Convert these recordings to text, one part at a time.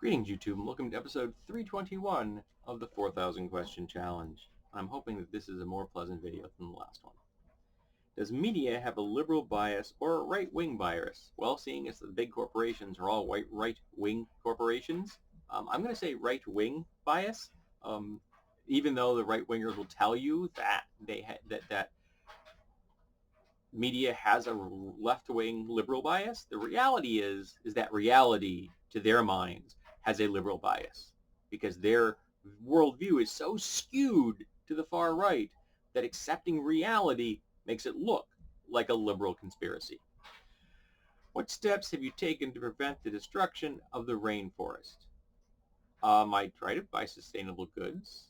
Greetings, YouTube, and welcome to episode 321 of the 4,000 Question Challenge. I'm hoping that this is a more pleasant video than the last one. Does media have a liberal bias or a right-wing bias? Well, seeing as the big corporations are all right-wing corporations, I'm going to say right-wing bias, even though the right-wingers will tell you that that media has a left-wing liberal bias. The reality is that reality, to their minds, has a liberal bias because their worldview is so skewed to the far right that accepting reality makes it look like a liberal conspiracy. What steps have you taken to prevent the destruction of the rainforest? I try to buy sustainable goods,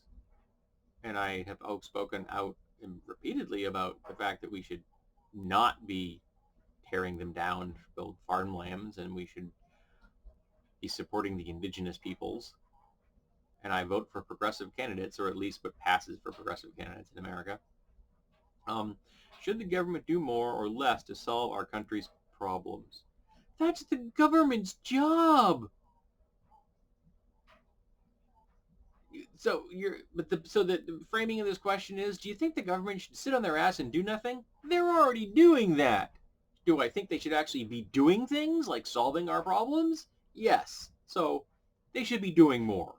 and I have spoken out repeatedly about the fact that we should not be tearing them down to build farmlands, and we should be supporting the indigenous peoples. And I vote for progressive candidates, or at least what passes for progressive candidates in America. Should the government do more or less to solve our country's problems? That's the government's job. So the framing of this question is: do you think the government should sit on their ass and do nothing? They're already doing that. Do I think they should actually be doing things like solving our problems? Yes. So they should be doing more.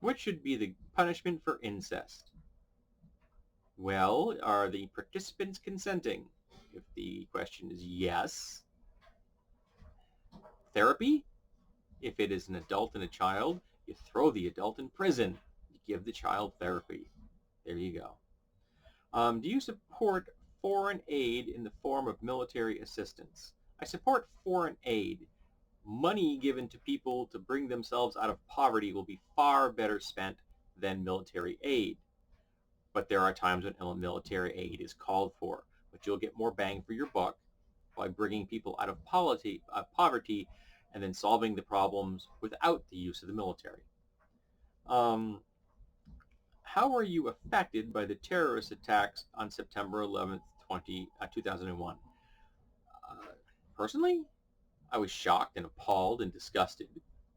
What should be the punishment for incest? Well, are the participants consenting? If the question is yes. Therapy? If it is an adult and a child, you throw the adult in prison. You give the child therapy. There you go. Do you support foreign aid in the form of military assistance? I support foreign aid. Money given to people to bring themselves out of poverty will be far better spent than military aid. But there are times when military aid is called for. But you'll get more bang for your buck by bringing people out of poverty and then solving the problems without the use of the military. How were you affected by the terrorist attacks on September 11th, 2001? Personally, I was shocked and appalled and disgusted.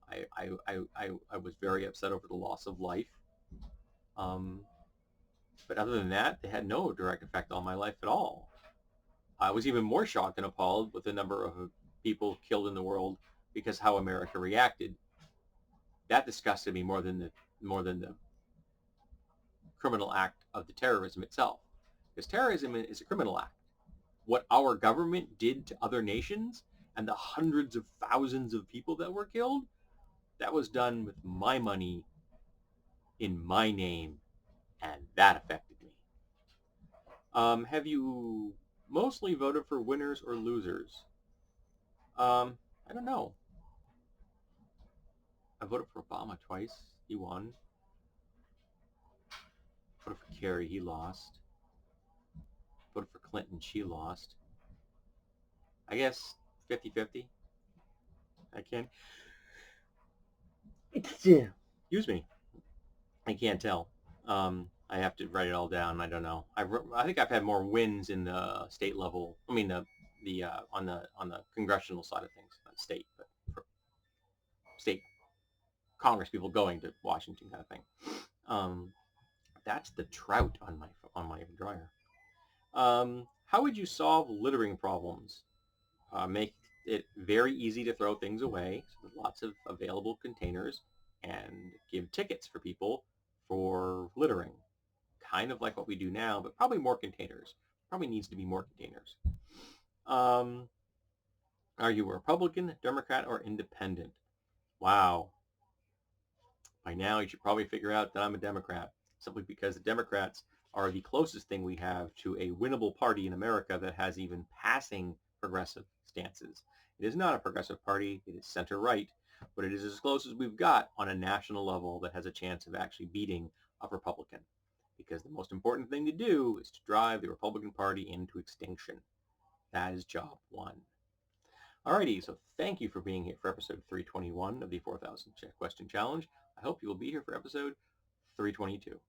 I was very upset over the loss of life. But other than that, they had no direct effect on my life at all. I was even more shocked and appalled with the number of people killed in the world because how America reacted. That disgusted me more than the criminal act of the terrorism itself. Because terrorism is a criminal act. What our government did to other nations and the hundreds of thousands of people that were killed, that was done with my money in my name, and that affected me. Have you mostly voted for winners or losers? I don't know. I voted for Obama twice. He won. Voted for Kerry. He lost. Voted for Clinton. She lost. I guess 50-50. I can't. Excuse me. I can't tell. I have to write it all down. I don't know. I think I've had more wins in the state level. I mean, the on the congressional side of things, not state, but for state Congress people going to Washington kind of thing. That's the trout on my dryer. How would you solve littering problems? Make it very easy to throw things away, so there's lots of available containers, and give tickets for people for littering. Kind of like what we do now, but probably more containers. Probably needs to be more containers. Are you a Republican, Democrat, or Independent? Wow. By now, you should probably figure out that I'm a Democrat, simply because the Democrats are the closest thing we have to a winnable party in America that has even passing progressive stances. It is not a progressive party. It is center-right, but it is as close as we've got on a national level that has a chance of actually beating a Republican. Because the most important thing to do is to drive the Republican Party into extinction. That is job one. Alrighty, so thank you for being here for episode 321 of the 4,000 Question Challenge. I hope you will be here for episode 322.